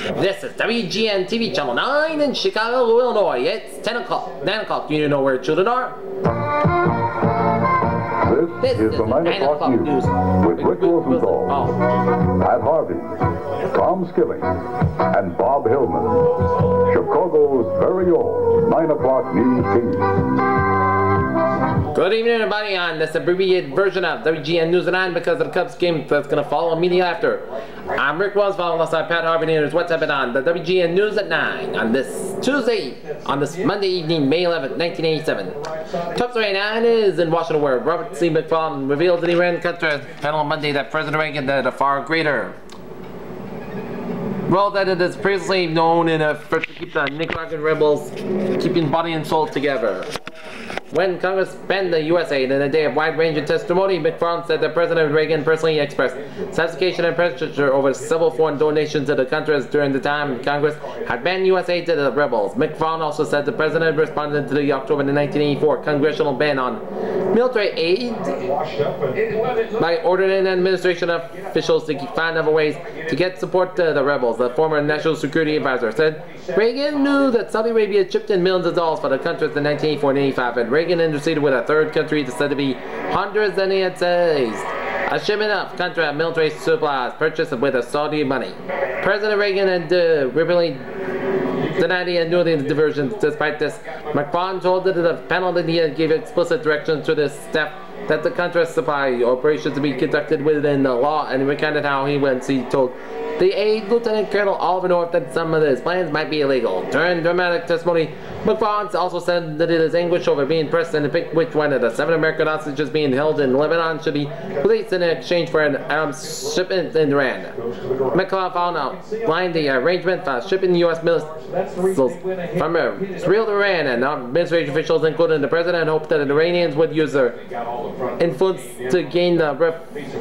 This is WGN TV Channel 9 in Chicago, Illinois. It's 10 o'clock, 9 o'clock. Do you know where children are? This is the 9 o'clock news with Rick Rosenthal, Pat Harvey, Tom Skilling, and Bob Hillman. Chicago's very own 9 o'clock news team. Good evening, everybody, on this abbreviated version of WGN News at 9 because of the Cubs game that's going to follow immediately after. I'm Rick Rosenthal, alongside Pat Harvey, and here's what's happening on the WGN News at 9 on this Tuesday, on this Monday evening, May 11th, 1987. Top story 9 is in Washington, where Robert C. McFarland revealed in Iran-Contra panel on Monday that President Reagan did a far greater role that it is previously known in an effort to keep the Nicaraguan rebels keeping body and soul together. When Congress banned the USA in a day of wide-ranging testimony, McFarland said that President Reagan personally expressed satisfaction and pressure over several foreign donations to the Contras during the time Congress had banned USA to the rebels. McFarland also said the President responded to the October 1984 congressional ban on military aid by ordering administration officials to find other ways to get support to the rebels. The former National Security Advisor said Reagan knew that Saudi Arabia chipped in millions of dollars for the Contras in 1984 and 85, and Reagan interceded with a third country said to be Honduras, and he had seized a shipment of Contra military supplies purchased with the Saudi money. President Reagan had repeatedly denied he had known the diversions. Despite this, McFarland told the panel that he had gave explicit directions to his staff that the Contra supply operations to be conducted within the law, and he recounted how he told the aide Lieutenant Colonel Oliver North that some of his plans might be illegal. During dramatic testimony, McFarland also said that it is anguish over being pressed to pick which one of the 7 American hostages being held in Lebanon should be released in exchange for an arms shipment in Iran. McFarland outlined the arrangement for shipping U.S. missiles from Israel to Iran, and administration officials, including the president, hoped that the Iranians would use their influence to gain the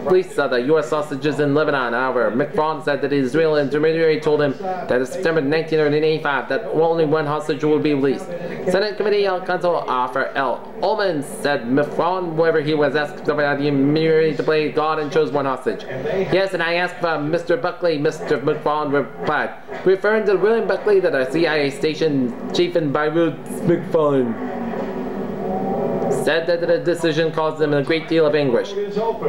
release of the U.S. hostages in Lebanon. However, McFarland said that the Israeli intermediary told him that in September 1985 that only one hostage would be released. Senate Committee Counsel Arthur L. Ullman said McFarland, whenever he was asked by the intermediary to play God and chose one hostage. Yes, and I asked for Mr. Buckley. Mr. McFarland replied, referring to William Buckley, the CIA station chief in Beirut. McFarland said that the decision caused them a great deal of anguish.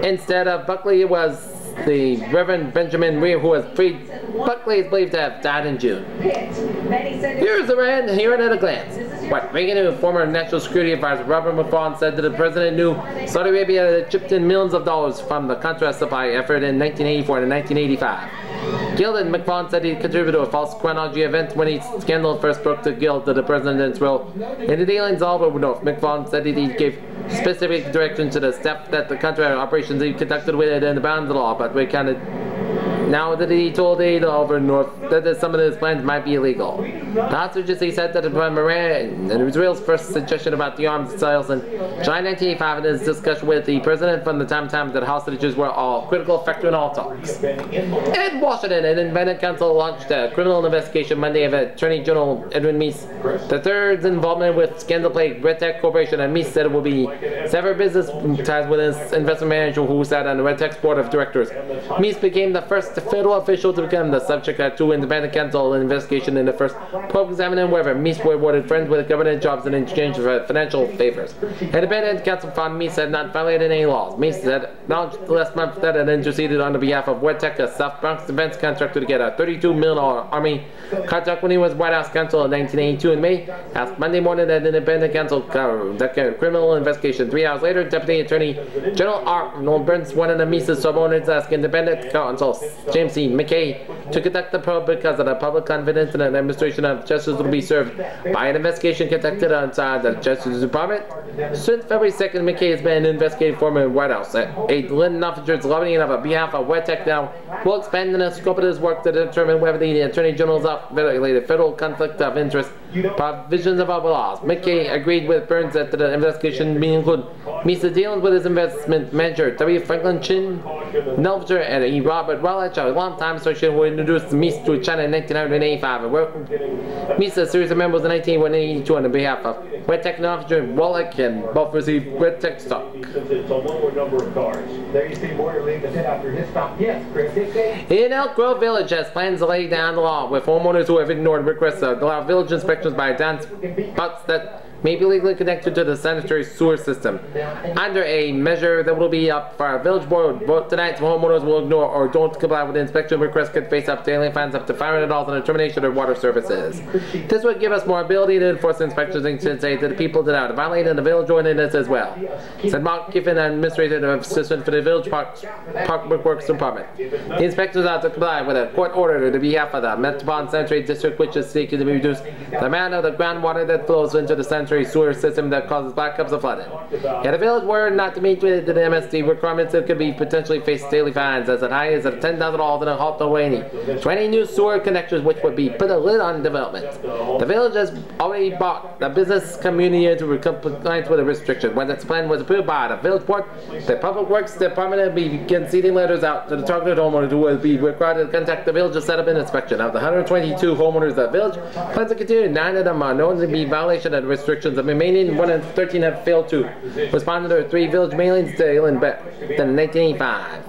Instead of Buckley, it was the Reverend Benjamin Weir who was freed. Buckley is believed to have died in June. Here's Iran, here at a glance. What Reagan and former National Security Advisor Robert McFarland said that the President knew Saudi Arabia had chipped in millions of dollars from the Contra supply effort in 1984 and 1985. Gilded, McFarland said he contributed to a false chronology event when he scandal first broke to Gild to the President's role in the dealings all over North. McFarland said that he gave specific direction to the staff that the Contra operations he conducted with it in the bounds of the law, but we counted now that he told aid over North that some of his plans might be illegal. The hostages, he said that from Iran and Israel's first suggestion about the arms sales in July 1985 in his discussion with the President from the time that hostages were all critical factor in all talks. In Washington, an independent counsel launched a criminal investigation Monday of Attorney General Edwin Meese III's involvement with scandal-plagued Red Tech Corporation, and Meese said it will be sever business ties with his investment manager who sat on the Red Tech's board of directors. Meese became the first federal official to become the subject of 2 independent counsel investigation in the first probe examining whether Meese were awarded friends with government jobs in exchange for financial favors. Independent counsel found Meese had not violated any laws. Meese said acknowledged last month that it interceded on the behalf of Red Tech, a South Bronx defense contractor, to get a $32 million Army contract when he was White House counsel in 1982. In May, asked Monday morning that independent counsel conduct a criminal investigation. 3 hours later, Deputy Attorney General Arnold Burns, one of the Meese's subordinates, asked independent counsel James C. McKay to conduct the probe because of the public confidence in the administration of justice will be served by an investigation conducted outside the Justice Department. Since February 2nd, McKay has been investigating former White House aide Lyndon officers lobbying on behalf of Red Tech now will expand the scope of his work to determine whether the Attorney General's violated federal conflict of interest provisions of our laws. McKay agreed with Burns that the investigation may include Meese's dealings with his investment manager, W. Franklin Chin, Nelver and E. Robert Rutledge, a long-time associate who introduced Mies to China in 1985 and worked Mies a series of members in 1982 on behalf of Red Technology and Wallach, and both received Red Tech stock. In Elk Grove Village has plans to lay down the law with homeowners who have ignored requests to allow village inspections by downspouts that may be legally connected to the sanitary sewer system. Under a measure that will be up for our village board vote tonight, homeowners will ignore or don't comply with the inspection request could face up daily fines up to $500 and a termination of water services. This would give us more ability to enforce inspections and should say to the people that are violating the village ordinance as well, said Mark Kiffin, administrative assistant for the village park works department. The inspectors are to comply with a court order on behalf of the Metropolitan Sanitary District, which is seeking to reduce the amount of the groundwater that flows into the sanitary sewer system that causes backups of flooding. Yet the village were not to meet with the MSD requirements that could be potentially face daily fines as high as $10,000 and a halt to any new sewer connectors, which would be put a lid on development. The village has already brought the business community into compliance with the restriction. When this plan was approved by the village board, the Public Works Department will begin sending letters out to the targeted homeowners who will be required to contact the village to set up an inspection. Of the 122 homeowners of the village plans to continue, 9 of them are known to be violation of the restrictions. The remaining 113 have failed to respond to their 3 village mailings to in 1985.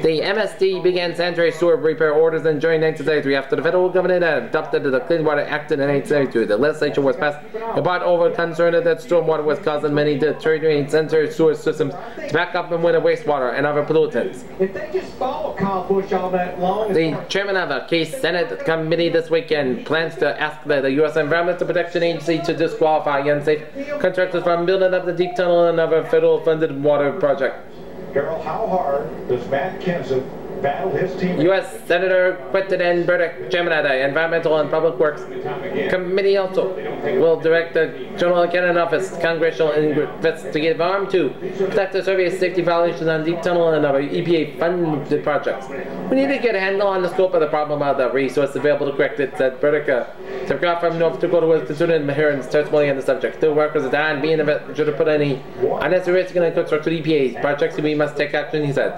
The MSD began sanitary sewer repair orders in during 1973 after the federal government had adopted the Clean Water Act in 1972. The legislature was passed about over concern that stormwater was causing many deteriorating sanitary sewer systems to back up and with wastewater and other pollutants. If they just follow Kyle Busch all that long. The chairman of the case Senate committee this weekend plans to ask the U.S. Environmental Protection Agency to disqualify unsafe contractors from building up the deep tunnel and other federal-funded water project. Carol, how hard does Matt Kenseth battle his team? U.S. Senator Quentin Burdick, chairman of the Environmental and Public Works Committee, also will direct the General Accounting Office Congressional Investigative Arm to conduct a survey of safety violations on deep tunnel and other EPA-funded projects. We need to get a handle on the scope of the problem of the resources available to correct it, said Burdick. Democrat from North Dakota was considering Maheron's testimony on the subject. The workers are dying being should have put any unnecessary risk in the construction of EPA projects, we must take action, he said.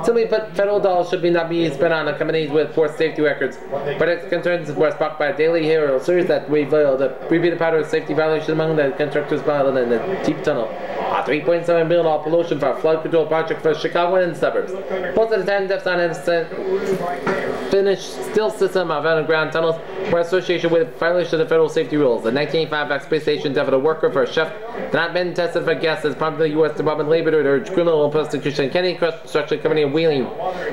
Simply put, federal dollars should not be spent on companies with poor safety records. Burdick's concerns were sparked by a Daily Herald series that revealed a repeated pattern of safety violations among the contractors involved in the deep tunnel. A $3.7 billion pollution for a flood control project for Chicago and suburbs. Most of the 10 deaths on a finished steel system of underground tunnels were associated with violation of the federal safety rules. The 1985 exploitation death of a worker for a chef had not been tested for gas as prompted the U.S. Department of Labor to urge criminal prosecution. Kennedy Construction Company of Wheeling.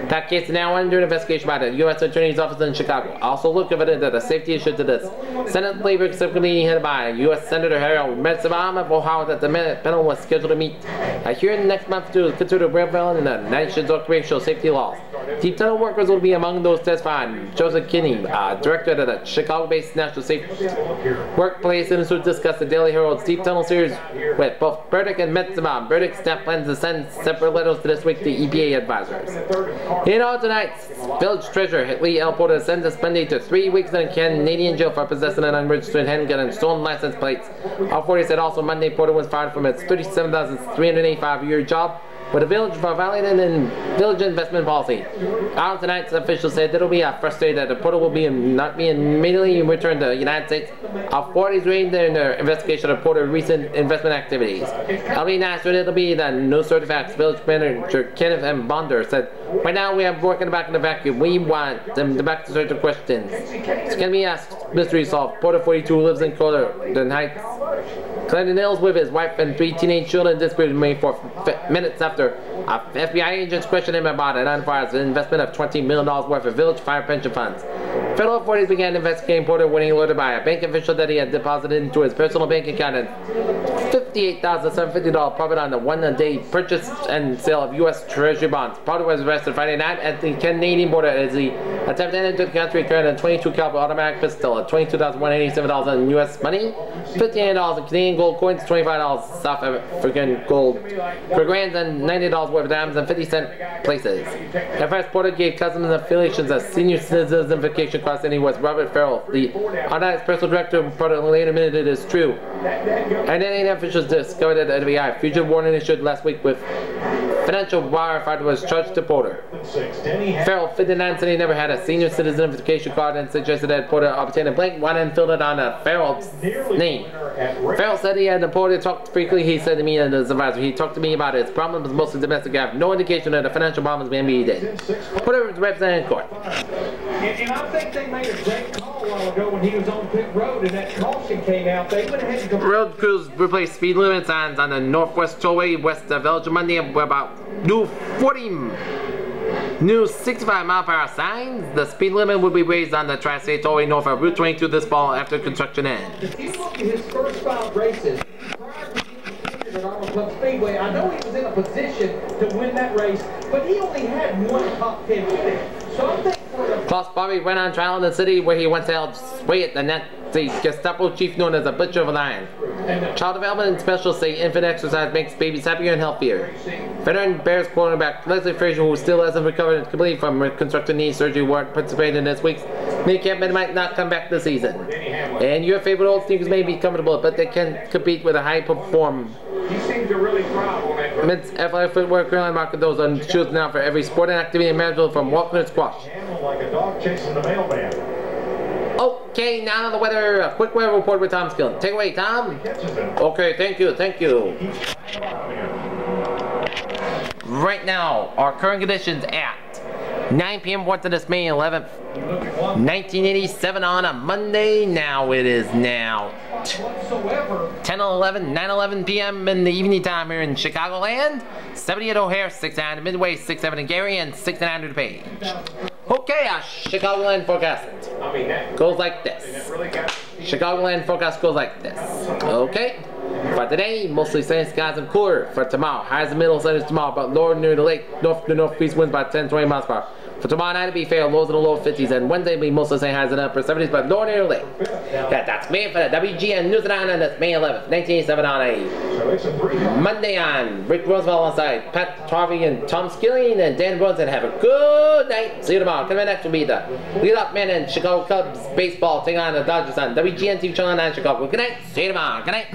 That case is now under investigation by the U.S. Attorney's Office in Chicago. Also look evident that a safety issue to this. Senate Labor Subcommittee headed by U.S. Senator Harold Metzabama of Ohio that the panel was scheduled to meet a hearing next month to consider Breville and the nation's occupational safety laws. Deep tunnel workers will be among those testifying. Joseph Kinney, director of the Chicago-based National Safety Workplace Institute, discussed the Daily Herald's Deep Tunnel series with both Burdick and Metzabama. Burdick's staff plans to send separate letters to this week to EPA advisors. In all tonight's village treasurer Lee L. Porter sentenced Monday to 3 weeks in a Canadian jail for possessing an unregistered handgun and stolen license plates. All 40 said also Monday Porter was fired from its $37,385-a-year job with the village for violating the village investment policy. Out tonight's officials said that it will be frustrated that the Porter will be not be immediately returned to the United States. Our 40s raided in their investigation of Porter's recent investment activities. I'll be nice with it will be the no certificates. Village manager Kenneth M. Bonder said, right now we are working back in the vacuum. We want them to back to certain questions. It's going to be asked, mystery solved. Porter 42 lives in Colden Heights, Clinton Hills with his wife and 3 teenage children disappeared 4 minutes after FBI agents questioned him about an unauthorized investment of $20 million worth of village fire pension funds. Federal authorities began investigating Porter when he alerted by a bank official that he had deposited into his personal bank account a $58,750 profit on the one-day purchase and sale of U.S. Treasury bonds. Porter was arrested Friday night at the Canadian border as he attempted to enter the country carrying a .22 caliber automatic pistol, at $22,187 in U.S. money, $58 in Canadian gold coins, $25 South African gold for grands, and $90 worth of diamonds and 50-cent places. At first, Porter gave customs affiliations a senior citizen vacation cost, and he was Robert Farrell, the automatic personal director. Porter later admitted it is true. And then officials discovered that the FBI fugitive warning issued last week with Financial firefighter was charged to Porter. Farrell, 59, said he never had a senior citizen identification card and suggested that Porter obtain a blank one and filled it on Farrell's name. Farrell said he had Porter talked frequently. He said to me and his advisor, he talked to me about it. His problem was mostly domestic. I have no indication that a financial problem is being did. Porter was represented in court. And I think they made a great call a while ago when he was on pit road and that caution came out. They would have had to go. Road crews replaced speed limit signs on the Northwest Tollway west of Belgium Monday about new 65-mile-per-hour signs. The speed limit will be raised on the Tri-State Tollway north of Route 22 this fall after construction ends. If you look at his first 5 races, prior to getting injured at Arnold Club Speedway, I know he was in a position to win that race, but he only had 1 top 10 finish. So I think Klaus Bobby went on trial in the city where he once held sway at the Nazi Gestapo chief known as a Butcher of a Lion. Child development and specialists say infant exercise makes babies happier and healthier. Veteran Bears quarterback Leslie Frazier, who still hasn't recovered completely from reconstructive knee surgery, won't participate in this week's minicamp and might not come back this season. And your favorite old sneakers may be comfortable, but they can compete with a high perform. he seemed to really thrive on that. Men's athletic footwear currently market those on shoes now for every sport and activity imaginable from walking to squash. Like a dog chasing the mailman. Okay, now on the weather, a quick weather report with Tom Skillen. Take away, Tom. Okay, thank you. Right now, our current conditions at 9 p.m. What's this May 11th, 1987 on a Monday. Now it is now 9:11 p.m. in the evening time here in Chicagoland. 70 at O'Hare, 69 at Midway, 67 in Gary, and 69 at DuPage. Okay, our Chicagoland forecast goes like this. Chicagoland forecast goes like this. Okay. For today, mostly sunny skies and cooler. For tomorrow, highs and middle sunny tomorrow, but lower near the lake, north to northeast winds about 10-20 miles per hour. For tomorrow night, it'll be fair, lows in the low 50s, and Wednesday, it'll be mostly sunny highs and upper 70s, but lower near the lake. That's me for the WGN News and on this May 11th, 1987 on a Monday on Rick Roosevelt on side, Pat Harvey and Tom Skilling and Dan Burns, and have a good night. See you tomorrow. Coming next will be the lead-up man in Chicago Cubs baseball taking on the Dodgers on WGN TV channel 9 Chicago. Good night. See you tomorrow. Good night.